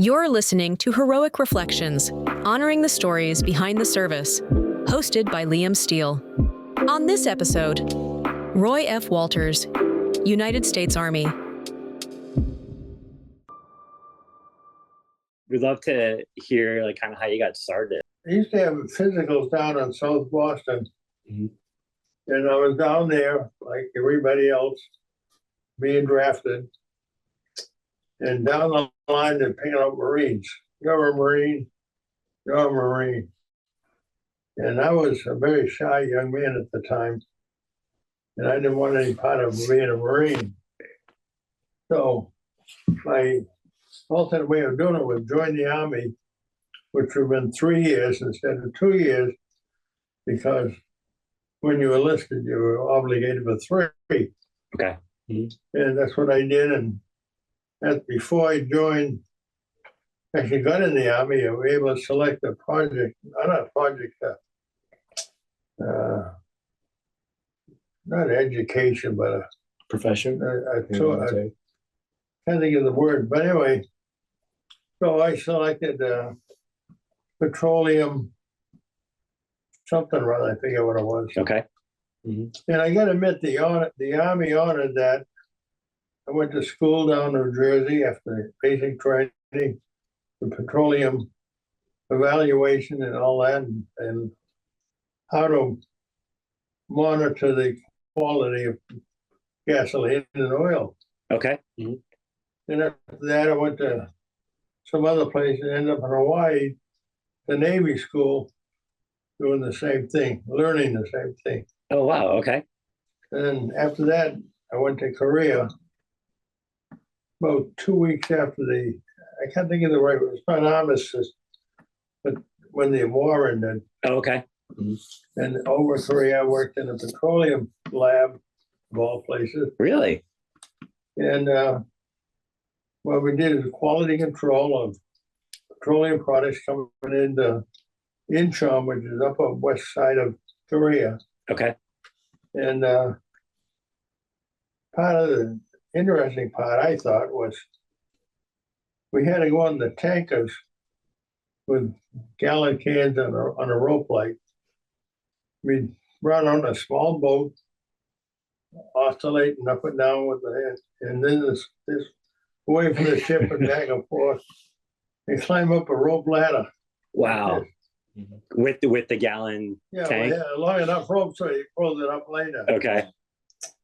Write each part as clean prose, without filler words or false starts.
You're listening to Heroic Reflections, honoring the stories behind the service, hosted by Liam Steele. On this episode, Roy F. Walters, United States Army. We'd love to hear kind of how you got started. I used to have physicals down in South Boston, and I was down there like everybody else, being drafted, and down the line they're picking up Marines. You're a Marine, you're a Marine. And I was a very shy young man at the time, and I didn't want any part of being a Marine. So my alternate way of doing it was join the Army, which would have been 3 years instead of 2 years, because when you enlisted, you were obligated for 3. Okay. And that's what I did. And before I joined, actually got in the Army, I was able to select a project, not education, but a Profession? I can't think of the word, but anyway, so I selected petroleum something or other, I forget what it was. Okay. And I got to admit, the Army honored that. I went to school down in New Jersey after basic training, the petroleum evaluation and all that, and how to monitor the quality of gasoline and oil. Okay. And after that, I went to some other place and ended up in Hawaii, the Navy school, doing the same thing, learning the same thing. Oh, wow. Okay. And after that, I went to Korea about 2 weeks after I can't think of the right, it was not armistice, but when the war ended. Oh, okay. And over Korea, I worked in a petroleum lab, of all places. Really? And what we did is quality control of petroleum products coming into Incheon, which is up on west side of Korea. Okay. And part of the interesting part, I thought, was we had to go on the tankers with gallon cans on a rope light. We'd run on a small boat, oscillating up and down with the hand, and then this away from the ship and back and forth, and climb up a rope ladder. Wow. With the gallon tank? Yeah, long enough rope so you pulled it up later. Okay.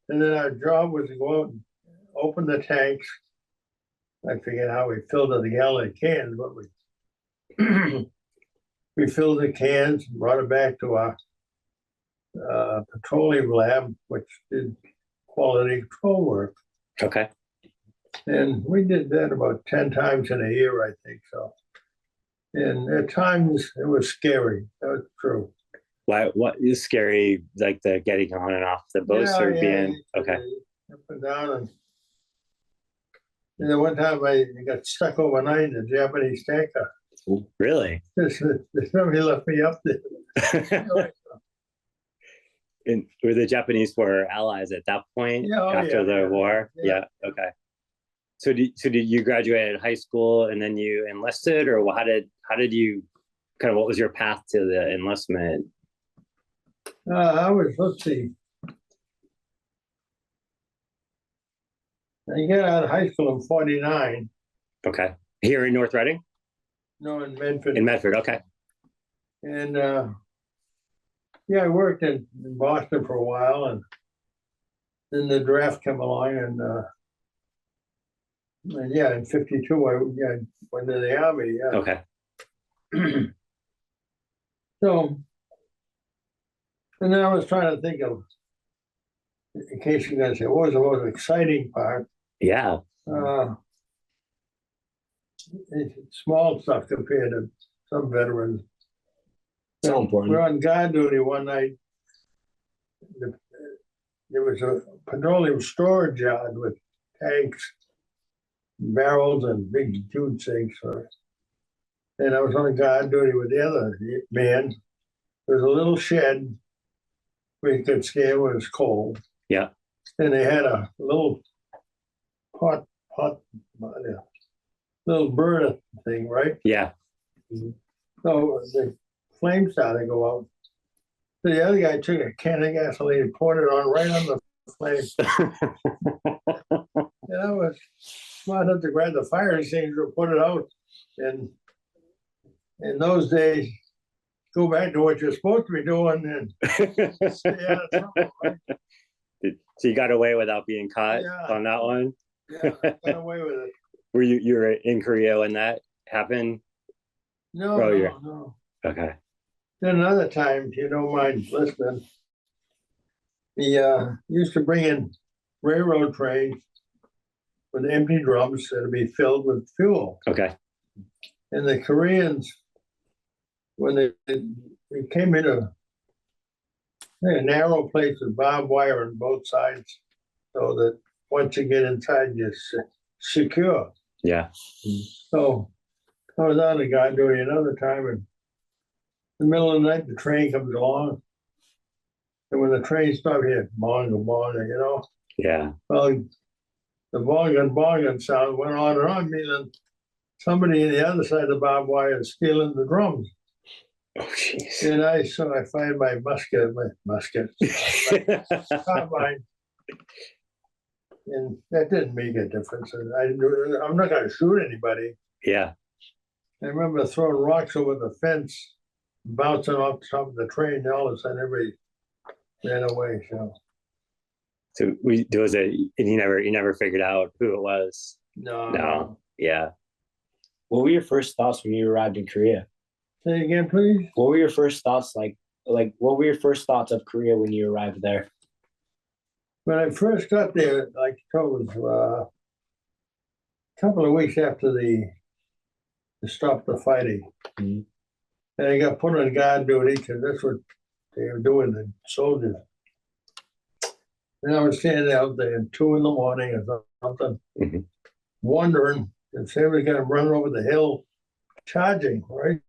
And then our job was to go out and open the tanks. I forget how we filled the gallon cans, but we filled the cans, brought it back to our petroleum lab, which did quality control work. Okay. And we did that about 10 times in a year, I think so. And at times it was scary. That was true. What is scary, like the getting on and off the boats or being okay? Up and down, and then one time I got stuck overnight in a Japanese tanker. Really? Somebody left me up there. And were the Japanese were allies at that point after the war? Yeah. Okay. So did you graduate high school and then you enlisted, or how did you what was your path to the enlistment? Let's see. I got out of high school in 49. Okay. Here in North Reading? No, in Medford. In Medford, okay. And I worked in Boston for a while, and then the draft came along, and in 52, I went to the Army. Yeah. Okay. So, and then I was trying to think of, in case you're going to say, what was the most exciting part? Yeah. It's small stuff compared to some veterans. So important. We're on guard duty one night. There was a petroleum storage yard with tanks, barrels, and big huge sinks. And I was on guard duty with the other man. There was a little shed where you could stand when it's cold. Yeah. And they had a little pot, little burner thing, right? Yeah. So the flame started to go out. So the other guy took a can of gasoline and poured it on right on the flame. And I was smart enough to grab the fire extinguisher, put it out, and in those days, go back to what you're supposed to be doing and stay out of trouble. Right? So you got away without being caught on that one? Yeah, got away with it. Were you were in Korea when that happened? No, no. Okay. Then another time, if you don't mind listening, he used to bring in railroad trains with empty drums that would be filled with fuel. Okay. And the Koreans, when they came into a narrow place with barbed wire on both sides, so that once you get inside, you're secure. Yeah. So I was on the guy doing another time, and in the middle of the night, the train comes along. And when the train stopped here, bonga, you know? Yeah. Well, the bonga sound went on and on, meaning somebody on the other side of the barbed wire is stealing the drums. Oh, jeez. And I fired my carbine, and that didn't make a difference. I'm not going to shoot anybody. Yeah. I remember throwing rocks over the fence, bouncing off the top of the train, and all of a sudden everybody ran away. So you never figured out who it was? No. Yeah. What were your first thoughts when you arrived in Korea? Say again, please. What were your first thoughts like what were your first thoughts of Korea when you arrived there? When I first got there, like I told, it was a couple of weeks after they stopped the fighting. Mm-hmm. And I got put on guard duty because that's what they were doing, the soldiers. And I was standing out there at 2 a.m. or something, wondering if they were going to run over the hill charging, right?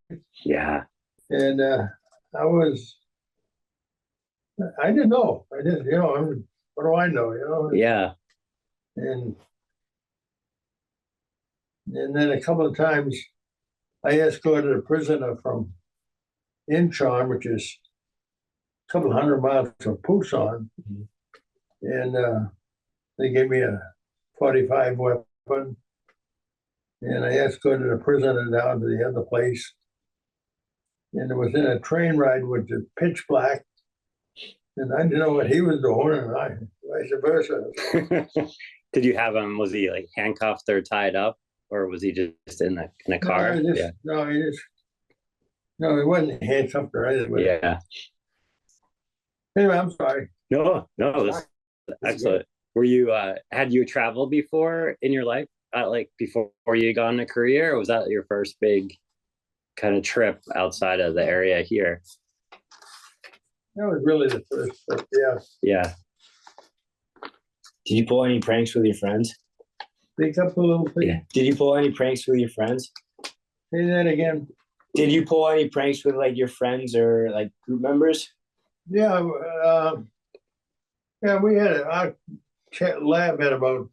Yeah. And I didn't know. I didn't, what do I know, Yeah. And then a couple of times I escorted a prisoner from Incheon, which is a couple of 100 miles from Busan. And they gave me a .45 weapon. And I escorted a prisoner down to the other place. And it was in a train ride with the pitch black. And I didn't know what he was doing, and vice versa. Did you have him? Was he like handcuffed or tied up, or was he just in a car? No, he wasn't handcuffed or anything. Yeah. Anyway, I'm sorry. No, that's excellent. Were you had you traveled before in your life, like before you gone to Korea, or was that your first big kind of trip outside of the area here? That was really the first trip, yeah. Yeah. Did you pull any pranks with your friends? Speak up a little, please. Yeah. Did you pull any pranks with your friends? Say that again. Did you pull any pranks with like your friends or like group members? Yeah, we had our lab had about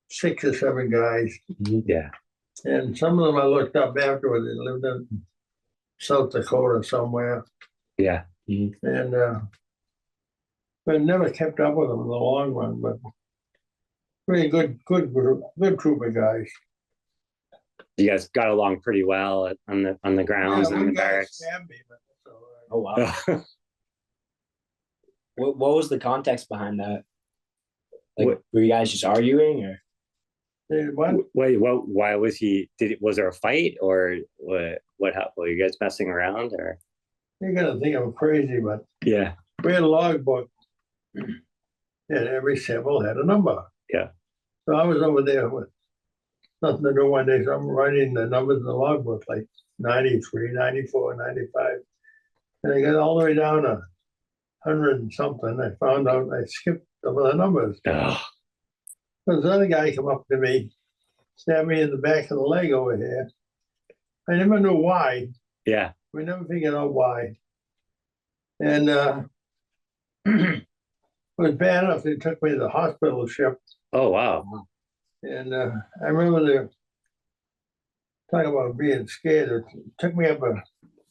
6 or 7 guys. Yeah. And some of them I looked up afterwards. They lived in South Dakota somewhere. Yeah. And but never kept up with them in the long run. But really good group of guys. You guys got along pretty well on the grounds and the barracks. Me, but that's all right. Oh wow. What was the context behind that? Like, were you guys just arguing, or? Wait, why was he? Was there a fight, or what happened? Were you guys messing around, or? You're gonna think I'm crazy, but Yeah. we had a logbook, and every symbol had a number. Yeah. So I was over there with nothing to do one day, so I'm writing the numbers in the logbook, like 93, 94, 95. And I got all the way down to 100 and something. I found out I skipped some of the numbers. Oh. So this other guy come up to me, stabbed me in the back of the leg over here. I never knew why. Yeah. We never figured out why. And it was bad enough they took me to the hospital ship. Oh wow. And I remember talk about being scared. It took me up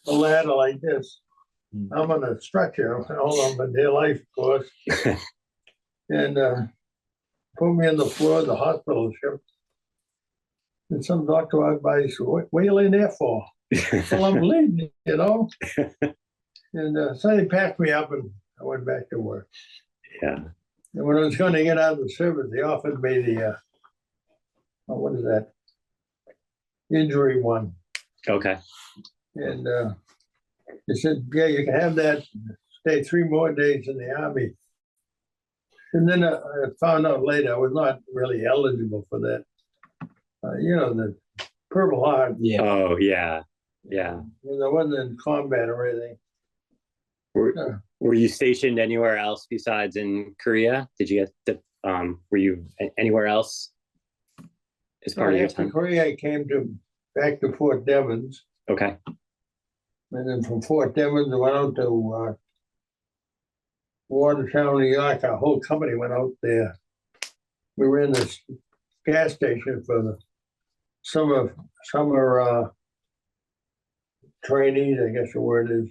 a ladder like this. I'm on a stretcher, all of my dear life, of course. And put me on the floor of the hospital ship. And some doctor walked by, he said, what are you laying there for? Well, I'm bleeding, you know? And so they packed me up and I went back to work. Yeah. And when I was going to get out of the service, they offered me the, what is that? Injury one. Okay. And they said, yeah, you can have that, stay 3 more days in the Army. And then I found out later I was not really eligible for that. You know, the Purple Heart. Yeah. Oh, yeah. Yeah. I wasn't in combat or anything. Were you stationed anywhere else besides in Korea? Did you get to, were you anywhere else as part of your time? After Korea, I came back to Fort Devens. Okay. And then from Fort Devens, I went out to Watertown, New York. Our whole company went out there. We were in this gas station for the summer trainees, I guess the word is.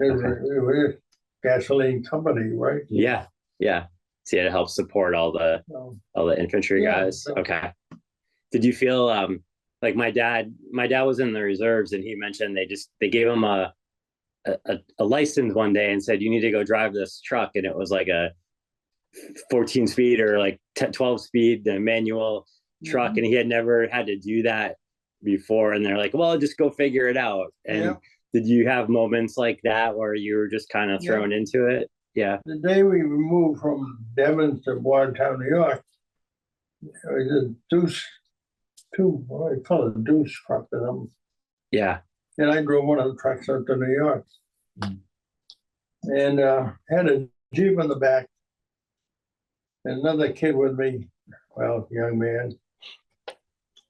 It was a gasoline company, right? Yeah, yeah. So you had to help support all the infantry guys. Okay. Did you feel like my dad was in the reserves, and he mentioned they gave him a license one day and said, you need to go drive this truck, and it was like a 14 speed or like 12 speed manual truck, and he had never had to do that before, and they're like, well, just go figure it out. And did you have moments like that where you were just kind of thrown into it? Yeah. The day we moved from Devens to Watertown, New York, it was a what do you call it, a deuce truck. Yeah. And I drove one of the trucks up to New York. And had a Jeep in the back. And another kid with me, well, young man.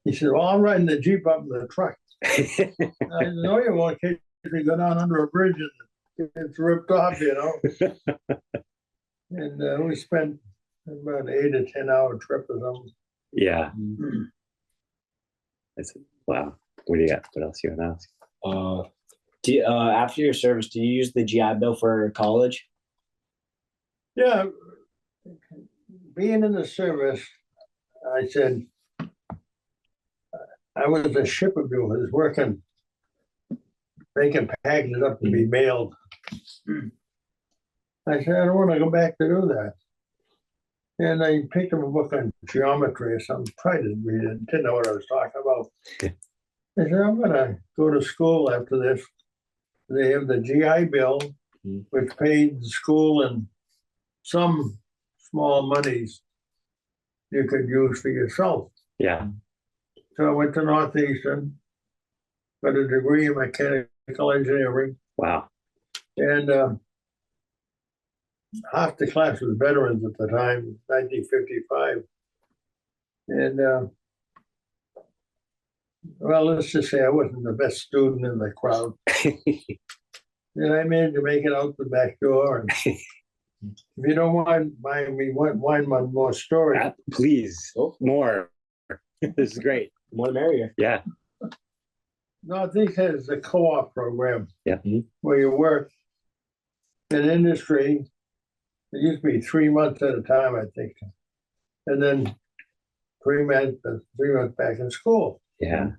He said, well, I'm riding the Jeep up in the truck. I said, no, you won't, kid. You go down under a bridge and it's ripped off, you know. And we spent about 8 or 10 hour trip or something. Yeah. Wow. What do you got? What else you want to ask? After your service, do you use the GI Bill for college? Yeah. Being in the service, I said, I was a shipper. I was working, making packages up to be mailed. I said, I don't want to go back to do that. And I picked up a book on geometry or something, tried to read it, didn't know what I was talking about. I said, I'm going to go to school after this. They have the GI Bill, which paid the school and some small monies you could use for yourself. Yeah. So I went to Northeastern, got a degree in mechanical engineering. Wow. And half the class was veterans at the time, 1955. And well, let's just say I wasn't the best student in the crowd. And I managed to make it out the back door. And if you don't mind me one more story. Please, more. This is great. More the merrier. Yeah. Northeast has a co-op program. Yeah. Where you work in industry. It used to be 3 months at a time, I think. And then 3 months back in school. Yeah.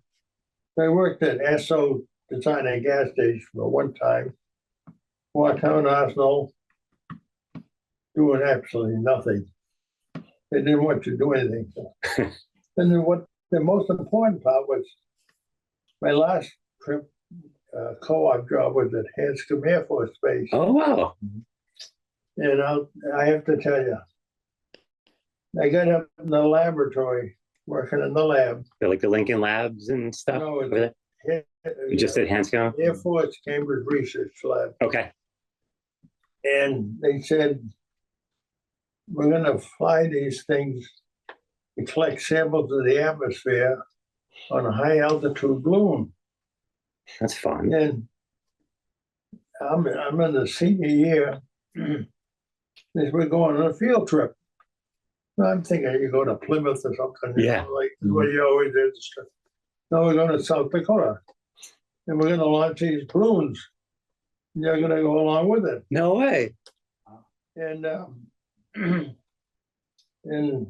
I worked at Esso designing a gas station for one time. Watertown, Arsenal, doing absolutely nothing. They didn't want you to do anything. And then what the most important part was my last trip, co-op job was at Hanscom Air Force Base. Oh, wow. And I have to tell you, I got up in the laboratory, working in the lab. Like the Lincoln Labs and stuff? No, you just said Hanscom? Air Force Cambridge Research Lab. Okay. And they said, we're going to fly these things to collect samples of the atmosphere on a high altitude balloon. That's fun. And I'm in the senior year. We're going on a field trip. I'm thinking you go to Plymouth or something. Yeah. Like what you always do. Now we're going to South Dakota, and we're going to launch these balloons. And you're going to go along with it. No way. And and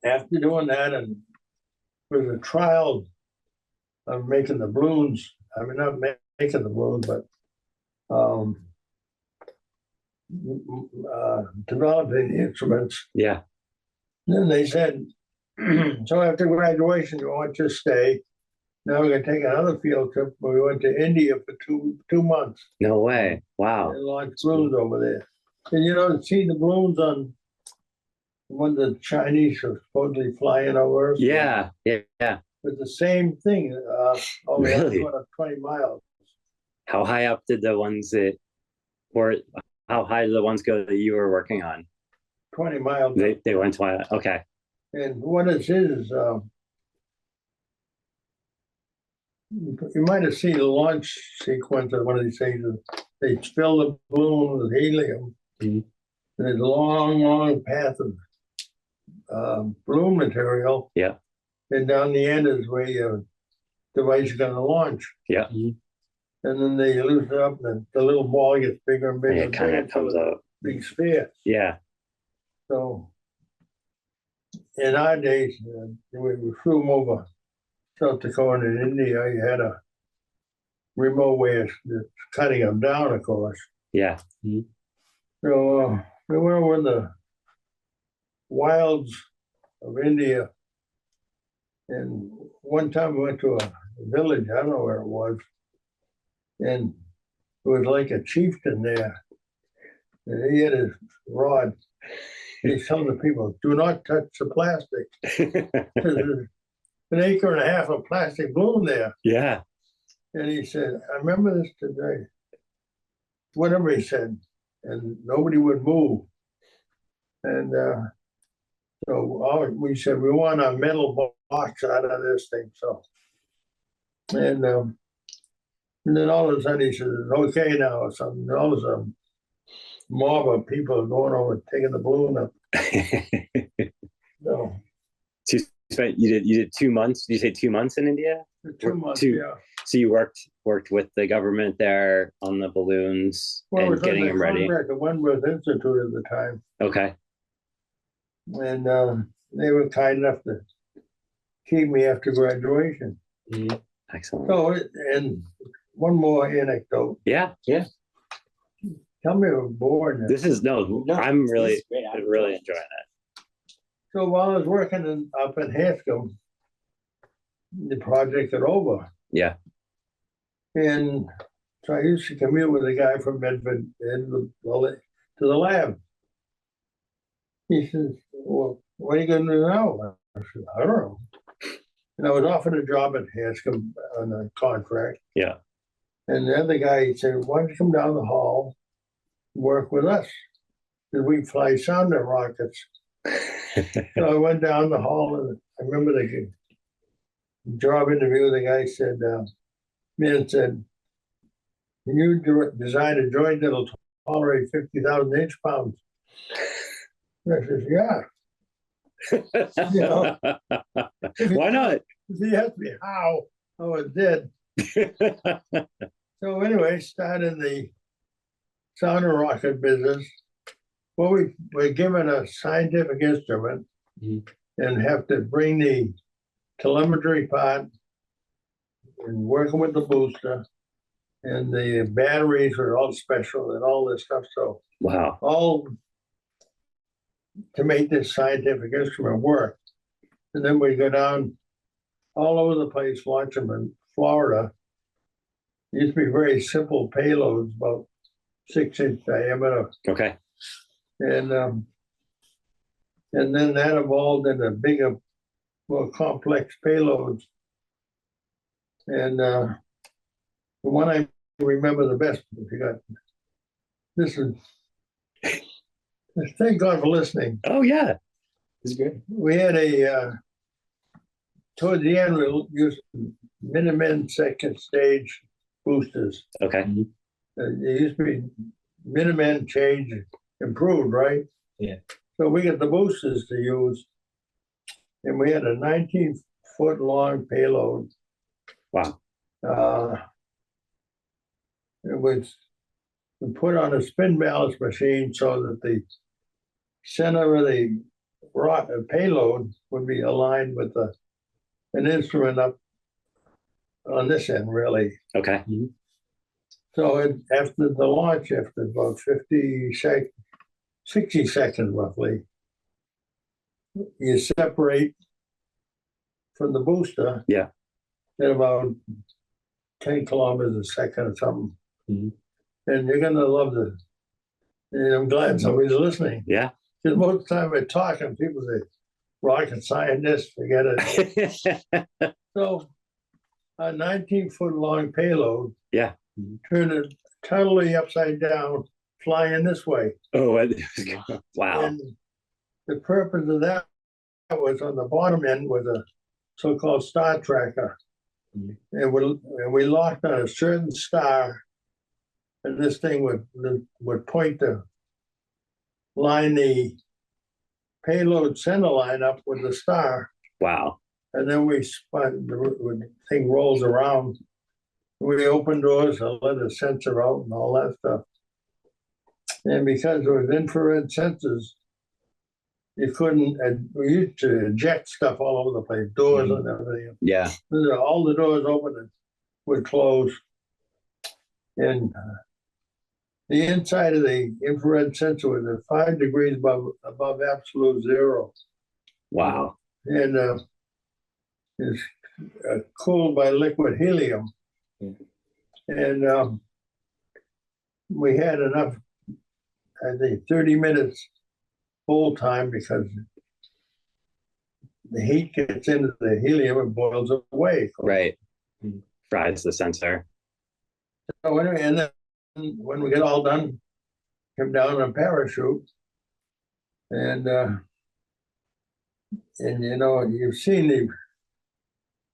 after doing that, and there was a trial of making the balloons. I mean, not making the balloons, but developing the instruments. Yeah. And then they said, so after graduation, you want to stay. Now we're going to take another field trip. We went to India for two months. No way. Wow. They launched balloons over there. And you know, see the balloons on when the Chinese are supposedly flying over Earth? Yeah. Yeah. It's the same thing. Only Really? 20 miles. How high up did the ones that were, how high did the ones go that you were working on? 20 miles. They went to, okay. And what it is, you might have seen the launch sequence of one of these things. They fill the balloon with helium. Mm-hmm. And there's a long, long path of balloon material. Yeah. And down the end is where your device is going to launch. Yeah. And then they loosen it up, and the little ball gets bigger and bigger. And it kind of comes out. Big sphere. Yeah. So in our days, we flew them over South Dakota and India. You had a remote way of cutting them down, of course. Yeah. So we went over in the wilds of India. And one time we went to a village, I don't know where it was, and it was like a chieftain there. And he had his rod. He's telling the people, do not touch the plastic. There's an acre and a half of plastic balloon there. Yeah. And he said, I remember this today. Whatever he said, and nobody would move. And so we said, we want a metal box out of this thing. So, and then all of a sudden he says, it's okay now or something. All of a sudden, mob of people are going over taking the balloon up. So you did 2 months. Did you say 2 months in India? 2 months, yeah. So you worked with the government there on the balloons and getting them ready. The Wentworth Institute at the time. Okay. And they were kind enough to keep me after graduation. Excellent. So, and one more anecdote. Yeah. Tell me if I'm bored now. This is I'm really enjoying it. So while I was working up in Hanscom, the project is over. Yeah. And so I used to commute with a guy from Medford to the lab. He says, well, what are you going to do now? I said, I don't know. And I was offered a job at Hanscom on a contract. Yeah. And the other guy said, why don't you come down the hall, work with us? Because we fly sounder rockets. So I went down the hall, and I remember the job interview. The guy said, can you design a joint that'll tolerate 50,000 inch-pounds? I says, yeah. You know, why not? He asked me how. Oh, it did. So anyway, started the sounder rocket business. Well, we're given a scientific instrument and have to bring the telemetry part and working with the booster, and the batteries are all special and all this stuff. So wow, all to make this scientific instrument work. And then we go down all over the place, launch them in Florida. It used to be very simple payloads, about 6-inch diameter. Okay. And then that evolved into bigger, more complex payloads. And the one I remember the best, if you got this is, thank God for listening. Oh yeah, this is great. We had towards the end we used Minutemen second stage boosters. Okay. It used to be Minutemen changed, improved, right? Yeah. So we got the boosters to use, and we had a foot long payload. Wow. It was put on a spin balance machine so that the center of the payload would be aligned with an instrument up on this end, really. Okay. So after the launch, after about 60 seconds roughly, you separate from the booster. Yeah. At about 10 kilometers a second or something. And you're going to love this. And I'm glad somebody's listening. Yeah. Because most of the time I talk and people say, rocket scientist, forget it. So a 19-foot long payload. Yeah. Turn it totally upside down, flying this way. Oh, wow. And the purpose of that was on the bottom end was a so-called star tracker. And we locked on a certain star, and this thing would point to line the payload center line up with the star. Wow. And then we spun, the thing rolls around. We open doors, I let a sensor out and all that stuff. And because there was infrared sensors, you couldn't, we used to eject stuff all over the place, doors and everything. Yeah. All the doors open and would close. And the inside of the infrared sensor was at 5 degrees above absolute zero. Wow. And it's cooled by liquid helium. And we had enough, I think, 30 minutes hold time because the heat gets into the helium and boils away. Right. Fries the sensor. So anyway, and then when we get all done, come down on a parachute, and you know, you've seen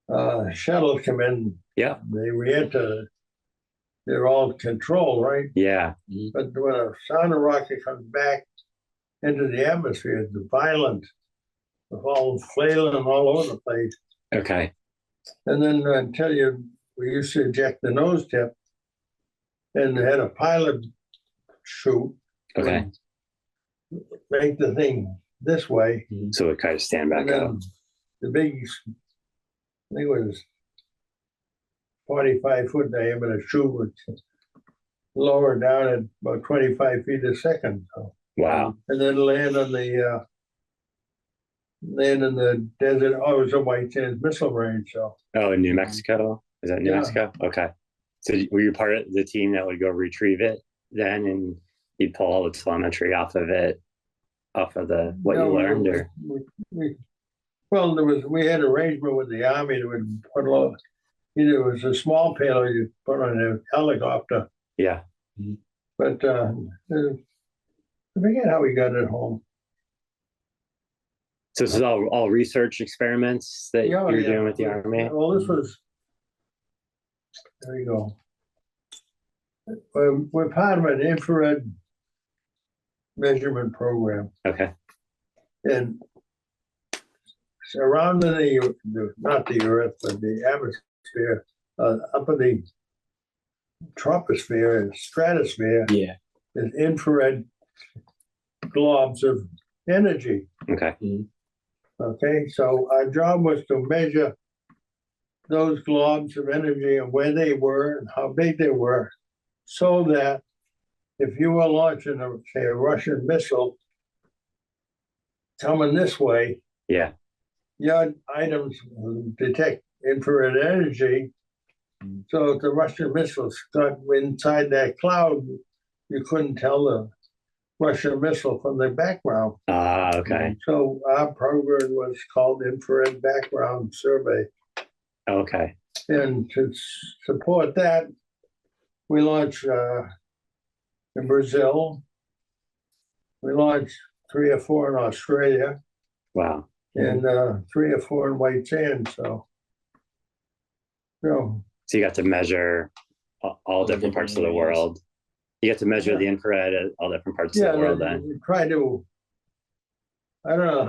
the shuttles come in. Yeah. They re-enter. They're all controlled, right? Yeah. But when a sound rocket comes back into the atmosphere, it's violent. It's all flailing all over the place. Okay. And then until we used to eject the nose tip, and they had a pilot shoot. Okay. Make the thing this way. So it kind of stand back up. The big, I think it was 45-foot diameter chute would lower down at about 25 feet a second. So. Wow. And then land in the desert. Oh, it was a White Sands missile range. So. Oh, in New Mexico? Is that New Mexico? Okay. So were you part of the team that would go retrieve it then, and you'd pull all the telemetry off of it, off of what you learned, or? We had arrangement with the Army that would put either it was a small payload you put on a helicopter. Yeah. But I forget how we got it home. So this is all research experiments that you're doing with the Army? Well, this was, there you go. We're part of an infrared measurement program. Okay. And surrounding not the Earth, but the atmosphere, up in the troposphere and stratosphere, is infrared globs of energy. Okay. Okay, so our job was to measure those globs of energy and where they were and how big they were, so that if you were launching a Russian missile coming this way, your items detect infrared energy. So if the Russian missiles got inside that cloud, you couldn't tell the Russian missile from the background. Okay. So our program was called Infrared Background Survey. Okay. And to support that, we launched in Brazil. We launched 3 or 4 in Australia. Wow. And 3 or 4 in White Sands. So you got to measure all different parts of the world. You get to measure the infrared at all different parts of the world then. We try to, I don't know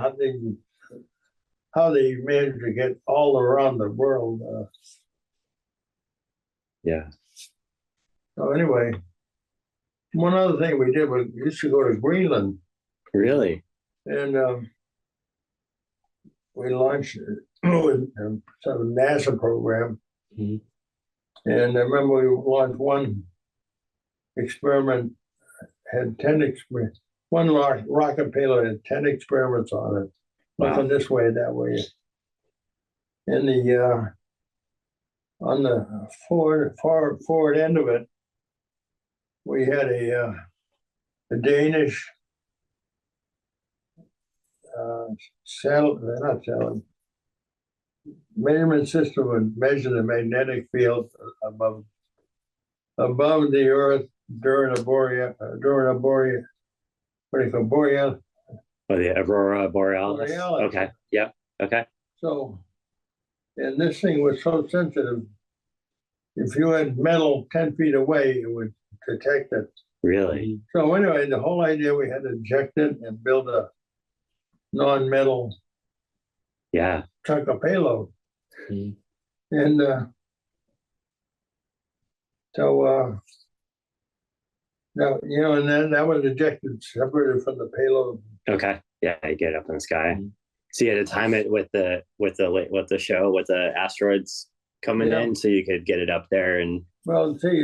how they managed to get all around the world. Yeah. So anyway, one other thing we did was we used to go to Greenland. Really? And we launched with some NASA program. Mhm. And I remember we launched one experiment, had 10 experiments. One rocket payload had 10 experiments on it, looking this way, that way. And on the forward end of it, we had a Danish measurement system would measure the magnetic field above the Earth during a boreal, what do you call boreal? Oh, the Aurora Borealis. Borealis. Okay. Yep. Okay. So, and this thing was so sensitive. If you had metal 10 feet away, it would detect it. Really? So anyway, the whole idea, we had to inject it and build a non-metal chunk of payload. Mhm. And now, and then that was ejected separated from the payload. Okay. Yeah, you get it up in the sky. So you had to time it with the show with the asteroids coming in, so you could get it up there. And well, see,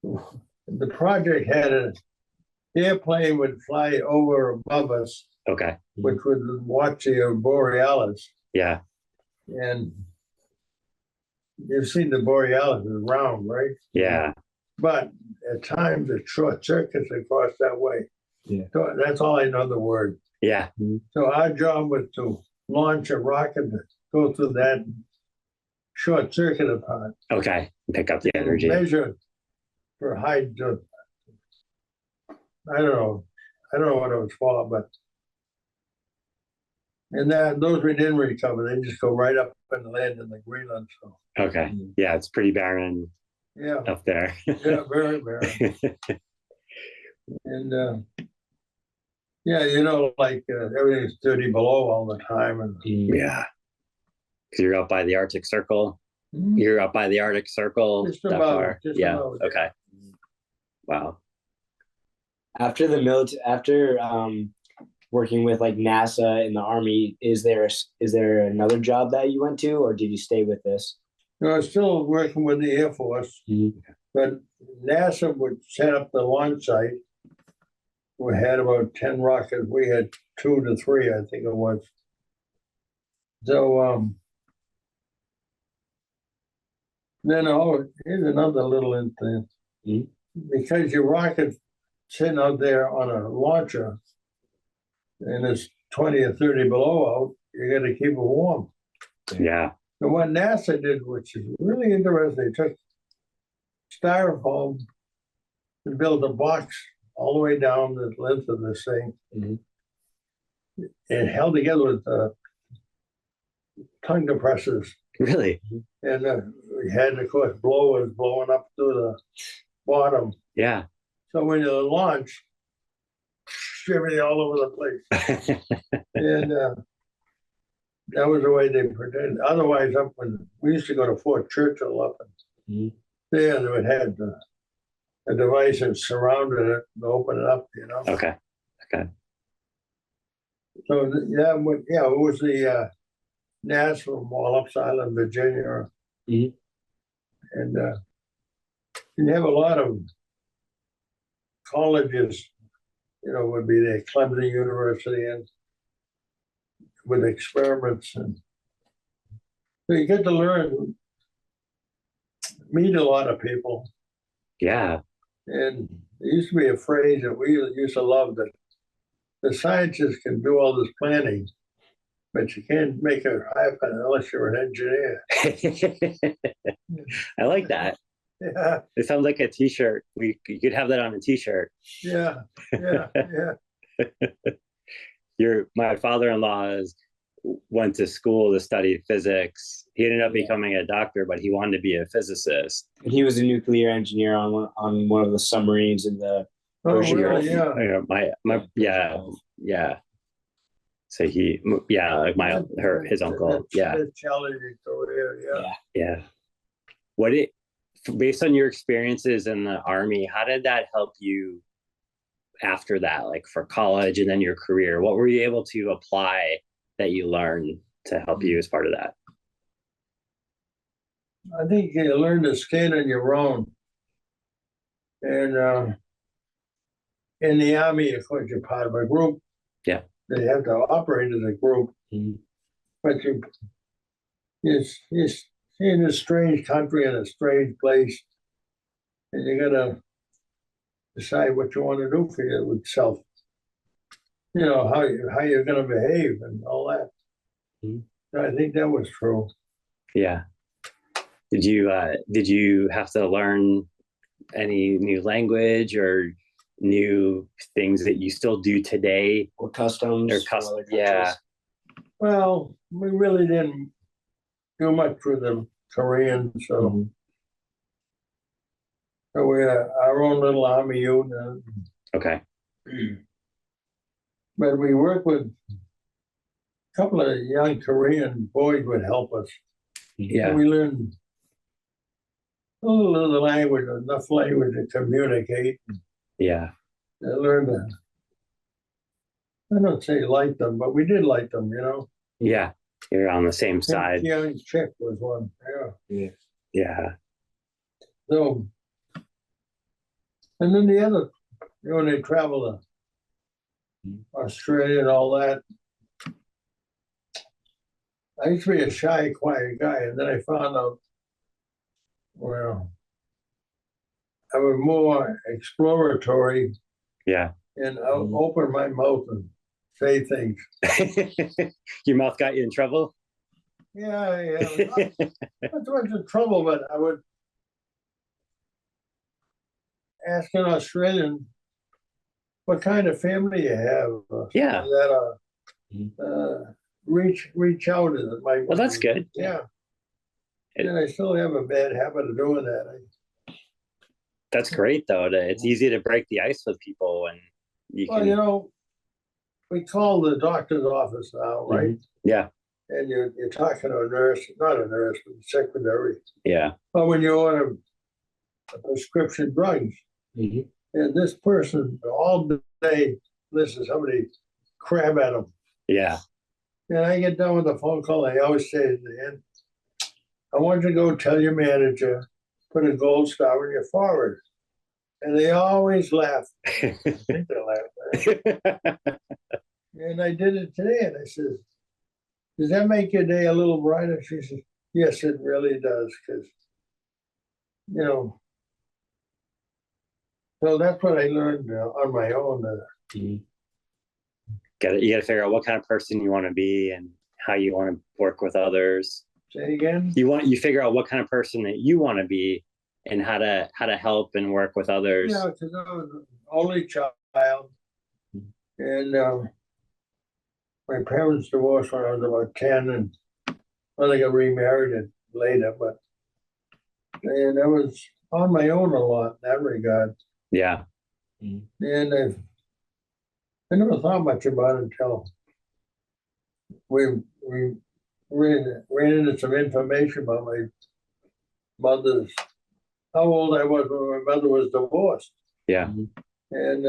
the project had an airplane would fly over above us. Okay. Which would watch the Borealis. Yeah. And you've seen the Borealis is round, right? Yeah. But at times it short circuits across that way. Yeah. So that's all I know the word. Yeah. So our job was to launch a rocket to go through that short circuit part. Okay. Pick up the energy. Measure for high. I don't know what it was for, but and those we didn't recover. They just go right up and land in the Greenland. So okay. Yeah, it's pretty barren. Yeah. Up there. Yeah, very barren. And like everything's 30 below all the time. And yeah. Because you're up by the Arctic Circle. Mhm. You're up by the Arctic Circle. Just that about, far. just yeah. about. Okay. Wow. After the military, working with like NASA and the Army, is there another job that you went to, or did you stay with this? No, I was still working with the Air Force, but NASA would set up the launch site. We had about 10 rockets. We had 2 to 3, I think it was. So then here's another little thing. Because your rocket sitting out there on a launcher and it's 20 or 30 below out, you got to keep it warm. Yeah. And what NASA did, which is really interesting, they took styrofoam and built a box all the way down the length of this thing and held together with tongue depressors. Really? And we had, of course, blowers blowing up through the bottom. Yeah. So when you launch, everything all over the place. And that was the way they pretended. Otherwise, up when we used to go to Fort Churchill up and there, they would have a device that surrounded it to open it up, Okay. Okay. So it was the NASA from Wallops Island, Virginia. And you have a lot of colleges, would be there, Clemson University, and with experiments. And so you get to meet a lot of people. Yeah. And there used to be a phrase that we used to love, that the scientists can do all this planning, but you can't make it happen unless you're an engineer. I like that. Yeah. It sounds like a T-shirt. You could have that on a T-shirt. Yeah. My father-in-law went to school to study physics. He ended up becoming a doctor, but he wanted to be a physicist. And he was a nuclear engineer on one of the submarines in the Persian Gulf. Really? Yeah. Yeah. So like his uncle. Yeah. Challenging career. Yeah. Yeah. Based on your experiences in the Army, how did that help you after that, like for college and then your career? What were you able to apply that you learned to help you as part of that? I think you learn to stand on your own. And in the Army, of course, you're part of a group. Yeah. They have to operate as a group. But you're in a strange country, in a strange place, and you gotta decide what you want to do for yourself. How you're gonna behave and all that. I think that was true. Yeah. Did you have to learn any new language or new things that you still do today, or customs? Yeah. Well, we really didn't do much with the Koreans, so we had our own little army unit. Okay. But we worked with a couple of young Korean boys would help us. Yeah. And we learned a little of the language, enough language to communicate. Yeah. I learned to, I don't say like them, but we did like them, Yeah. You're on the same side. Young chick was one. Yeah. So, and then the other, when they travel to Australia and all that, I used to be a shy, quiet guy, and then I found out, well, I was more exploratory. Yeah. And I'll open my mouth and say things. Your mouth got you in trouble? Yeah. Not too much in trouble, but I would ask an Australian what kind of family you have. Yeah. That reach out. Well, that's good. Yeah. And I still have a bad habit of doing that. That's great, though. It's easy to break the ice with people when you can. We call the doctor's office now, right? Yeah. And you're talking to a nurse, not a nurse, but a secretary. Yeah. But when you order a prescription drugs, and this person all day listens to somebody crab at them. Yeah. And I get done with the phone call, I always say at the end, I want you to go tell your manager, put a gold star in your forehead. And they always laugh. I think they laugh. And I did it today, and I said, does that make your day a little brighter? She said, yes, it really does, because, so that's what I learned on my own. You got to figure out what kind of person you want to be and how you want to work with others. Say again? You figure out what kind of person that you want to be and how to help and work with others. Yeah, because I was an only child, and my parents divorced when I was about 10, and I got remarried later, and I was on my own a lot in that regard. Yeah. And I never thought much about it until we ran into some information about my mother's, how old I was when my mother was divorced. Yeah. And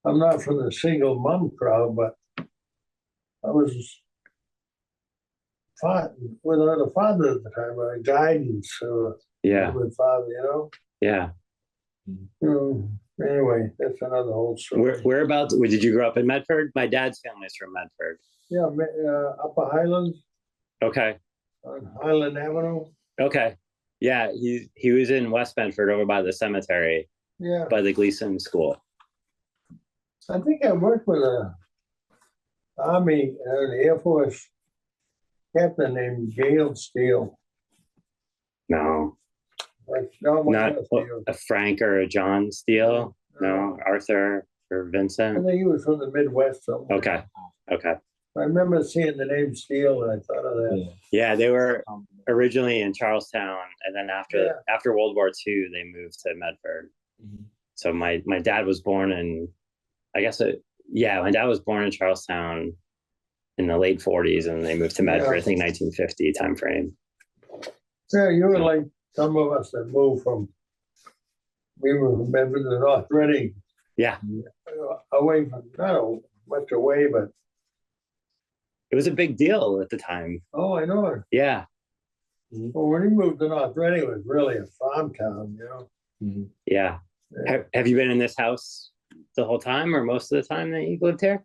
I'm not from the single mom crowd, but I was without a father at the time, a guidance, with father, Yeah. Anyway, that's another whole story. Whereabouts? Did you grow up in Medford? My dad's family's from Medford. Yeah, Upper Highlands. Okay. On Highland Avenue. Okay. Yeah, he was in West Medford over by the cemetery. Yeah. By the Gleason School. I think I worked with a Army and Air Force captain named Liam Steele. No. Not a Frank or a John Steele. No, Arthur or Vincent. I think he was from the Midwest somewhere. Okay. I remember seeing the name Steele, and I thought of that. Yeah, they were originally in Charlestown, and then after World War II, they moved to Medford. So my dad was born in, I guess Yeah, my dad was born in Charlestown in the late 40s, and they moved to Medford, I think 1950 timeframe. Yeah, you were like some of us that moved from, we were from Medford to North Reading. Yeah. Away from, not much away, but. It was a big deal at the time. Oh, I know it. Yeah. Well, when he moved to North Reading, it was really a farm town, you know? Yeah. Have you been in this house the whole time or most of the time that you lived here?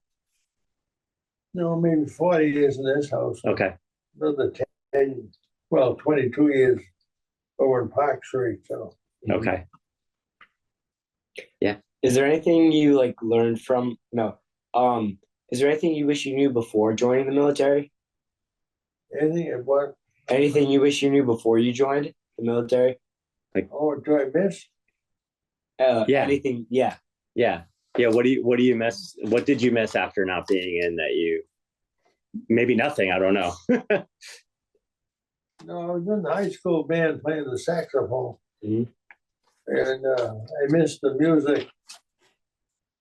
No, maybe 40 years in this house. Okay. Another 10, well, 22 years over in Park Street, so. Okay. Yeah. Is there anything you like learned from, is there anything you wish you knew before joining the military? Anything at what? Anything you wish you knew before you joined the military? Oh, do I miss? Yeah. Anything, yeah. Yeah. Yeah. What do you miss? What did you miss after not being in that you, maybe nothing, I don't know. No, I was in the high school band playing the saxophone. Mm-hmm. And I missed the music.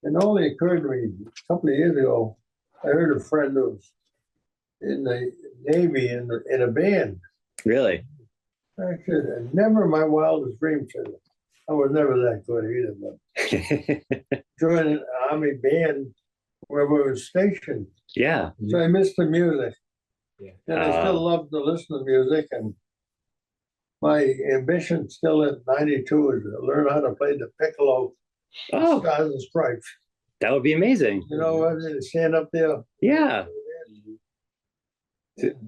It only occurred to me a couple of years ago, I heard a friend who was in the Navy in a band. Really? I said, never in my wildest dreams said it. I was never that good either, but joining an Army band wherever I was stationed. Yeah. So I missed the music. Yeah. And I still love to listen to music. And my ambition still at 92 is to learn how to play the piccolo, Stars and Stripes. That would be amazing. You know, I didn't stand up there. Yeah.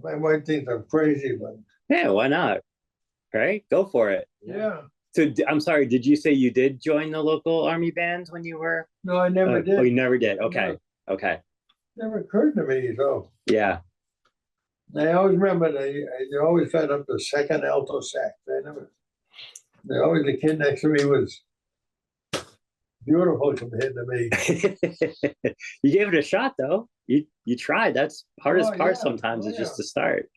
My wife thinks I'm crazy, but Yeah, why not? Right? Go for it. yeah. So I'm sorry, did you say you did join the local Army band when you were? No, I never did. Oh, you never did. Okay. Okay. Never occurred to me. So Yeah. I always remember they always got up to second alto sax. The kid next to me was beautiful compared to me. You gave it a shot though. You tried. That's hardest part yeah. sometimes is just to start.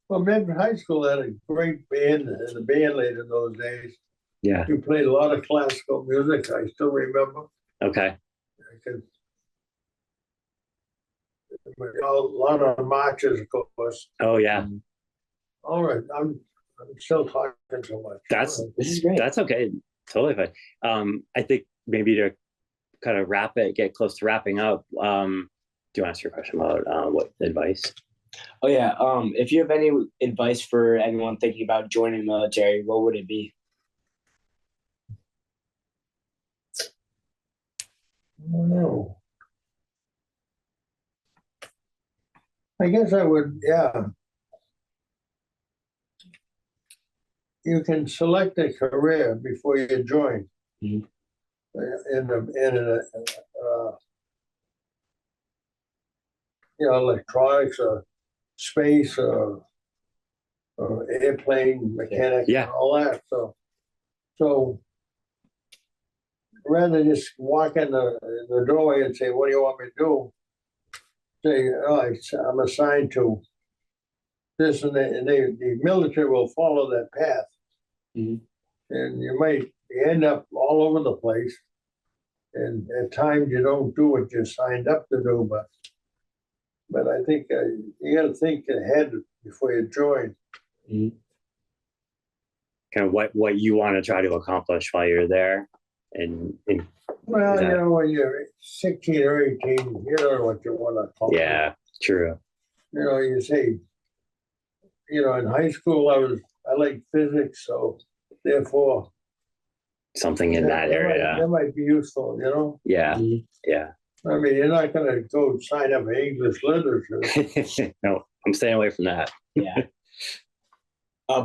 Well, Medford High School had a great band and a band leader in those days. Yeah. We played a lot of classical music. I still remember. Okay. A lot of marches, of course. Oh yeah. All right, I'm still talking so much. This is great. That's okay. Totally fine. I think maybe to kind of get close to wrapping up. Do you want to ask your question about what advice? Oh yeah. If you have any advice for anyone thinking about joining the military, what would it be? I don't know. I guess I would, yeah. You can select a career before you join. Mm-hmm. Electronics or space or airplane mechanics and all that. So rather than just walk in the doorway and say, "What do you want me to do?" Say, "Oh, I'm assigned to this," and the military will follow that path. Mm-hmm. And you might end up all over the place. And at times you don't do what you signed up to do, but I think you got to think ahead before you join. Mm-hmm. Kind of what you want to try to accomplish while you're there, and well, you know, when you're 16 or 18, you don't know what you want to accomplish. Yeah, true. You know, you say, you know, in high school I liked physics, so therefore something in that area that might be useful. You know. Yeah. Mm-hmm. Yeah. I mean, you're not going to go sign up for English literature. No, I'm staying away from that. Yeah.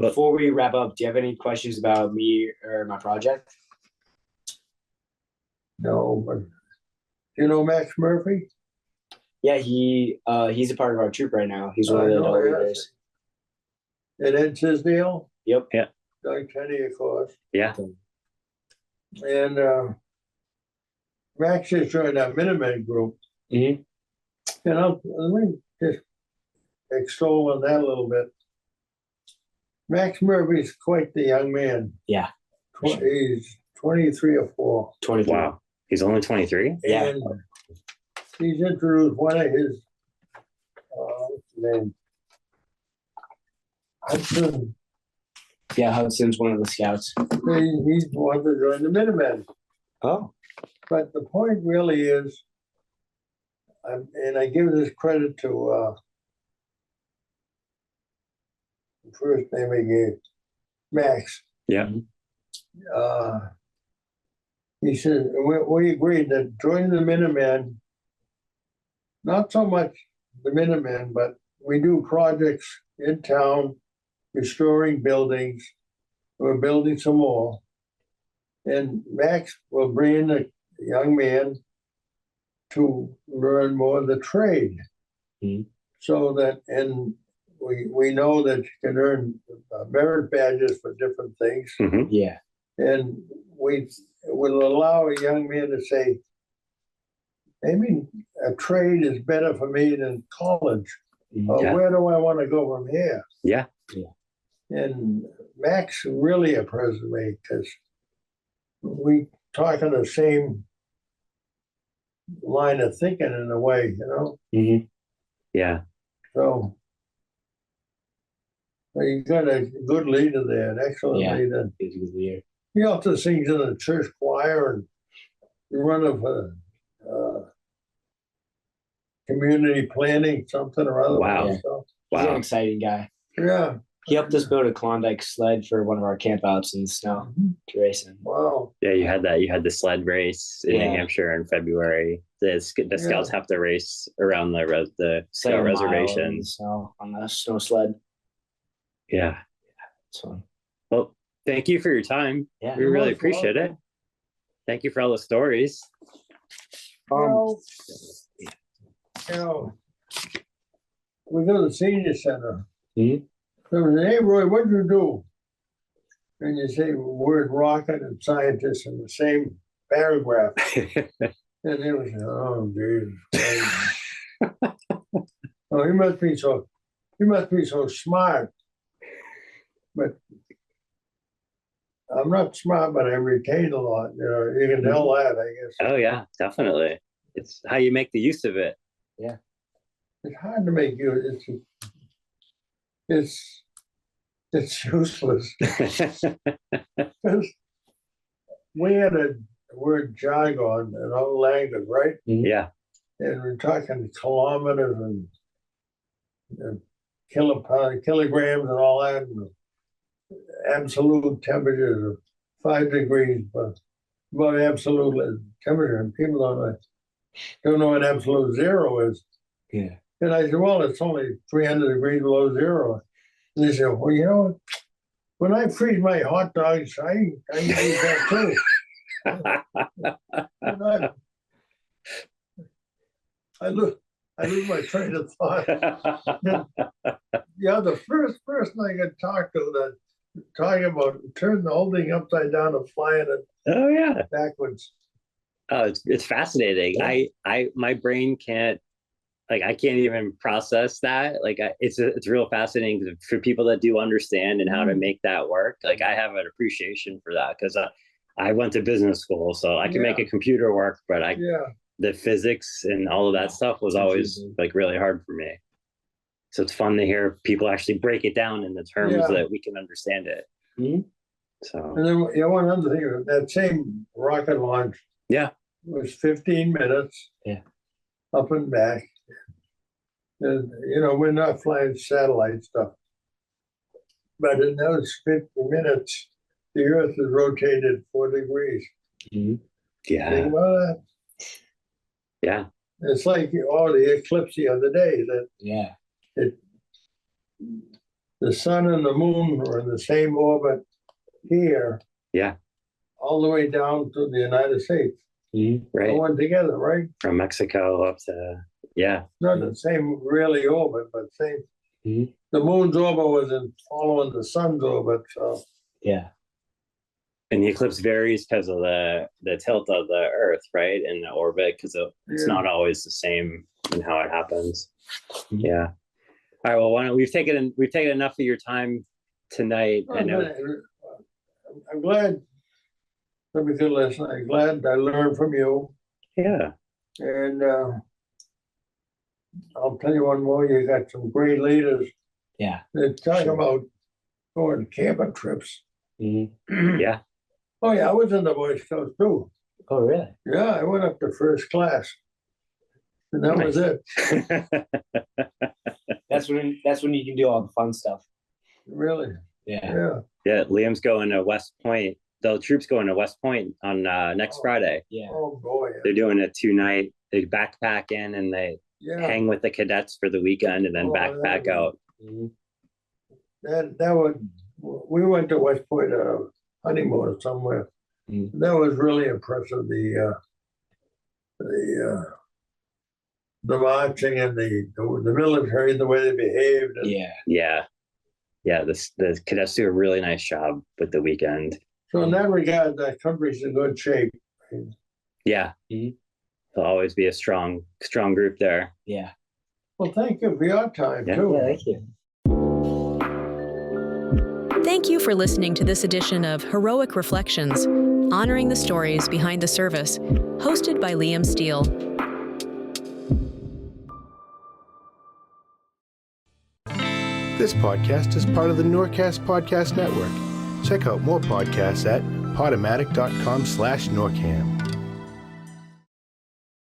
Before we wrap up, do you have any questions about me or my project? No, but you know Max Murphy? Yeah, he's a part of our troop right now. He's one of the leaders. And Ed Tisdale? Yep. Yeah. Doug Kenny, of course. Yeah. And Max just joined that Minutemen group. Mm-hmm. You know, let me just extol on that a little bit. Max Murphy's quite the young man. Yeah. He's 23 or 4. 23. Wow. He's only 23? Yeah. And he's introduced one of his, what's his name? Hudson. Yeah, Hudson's one of the scouts. He's wanted to join the Minutemen. Oh. But the point really is, and I give this credit to the first name I gave, Max. Yeah. He said, we agreed that joining the Minutemen, not so much the Minutemen, but we do projects in town, restoring buildings. We're building some more. And Max will bring in a young man to learn more of the trade. Mm-hmm. So that, and we know that you can earn merit badges for different things. Mm-hmm. Yeah. And we will allow a young man to say, maybe a trade is better for me than college. Yeah. Where do I want to go from here? Yeah. And Max really impressed me because we talk on the same line of thinking in a way, you know? Mm-hmm. Yeah. So you got a good leader there, an excellent leader. He's a good leader. He also sings in the church choir and run of community planning, something or other. Wow. Yeah. So, He's an exciting guy. yeah. He helped us build a Klondike sled for one of our campouts in the snow to race in. Wow. Yeah, you had that. You had the sled race in New Hampshire in February. The scouts have to race around the scout reservation. So on the snow sled. Yeah. It's fun. Well, thank you for your time. Yeah. We really appreciate it. Thank you for all the stories. Well, we go to the senior center. Mm-hmm. So, hey, Roy, what'd you do? And you say word rocket and scientist in the same paragraph. And it was, oh, geez. Oh, he must be so smart. But I'm not smart, but I retain a lot. You know, you can tell that, I guess. Oh yeah, definitely. It's how you make the use of it. Yeah. It's hard to make use. It's useless. Because we had a word jargon in our language, right? Yeah. And we're talking kilometers and kilograms and all that. And absolute temperatures of 5 degrees, but about absolute temperature. And people don't know what absolute zero is. Yeah. And I said, well, it's only 300 degrees below zero. And they said, well, you know, when I freeze my hot dogs, I use that too. I lose my train of thought. The first person I could talk to that talking about turning the whole thing upside down and flying it backwards. Oh, it's fascinating. Yeah. My brain can't. I can't even process that. It's real fascinating for people that do understand and how to make that work. I have an appreciation for that because I went to business school, so I can make a computer work, but the physics and all of that stuff was always really hard for me. So it's fun to hear people actually break it down in the terms that we can understand it. Mm-hmm. So, and then one other thing, that same rocket launch, was 15 minutes, up and back. And we're not flying satellite stuff, but in those 50 minutes, the Earth is rotated 4 degrees. Mm-hmm. Yeah. Think about that. Yeah. It's like the eclipse the other day the sun and the moon were in the same orbit here. Yeah. All the way down to the United States. Mm-hmm. Right. All went together, right? From Mexico up to Not the same really orbit, but same. Mm-hmm. The moon's orbit wasn't following the sun's orbit, so. Yeah. And the eclipse varies because of the tilt of the Earth, right? In the orbit, because it's not always the same in how it happens. Mm-hmm. Yeah. All right. Well, why don't we've taken enough of your time tonight. I know. I'm glad. Let me listen. I'm glad I learned from you. Yeah. And I'll tell you one more, you got some great leaders. Yeah. They talk Sure. about going camping trips. Yeah. Oh yeah, I was in the Boy Scouts too. Oh, really? Yeah, I went up to first class. And that was it. That's when you can do all the fun stuff. Really? Yeah. Yeah. Yeah, Liam's going to West Point. The troop's going to West Point on next Friday. Yeah. Oh boy. They're doing a 2-night. They backpack in and they hang with the cadets for the weekend and then backpack out. That was, we went to West Point honeymoon or somewhere. That was really impressive. The marching and the military, the way they behaved. And Yeah. The cadets do a really nice job with the weekend. so in that regard, that country's in good shape. Yeah. There'll always be a strong group there. Yeah. Well, thank you for your time Yeah. too. Yeah, thank you. Thank you for listening to this edition of Heroic Reflections, honoring the stories behind the service, hosted by Liam Steele. This podcast is part of the NORCAS Podcast Network. Check out more podcasts at podomatic.com/NORCAM.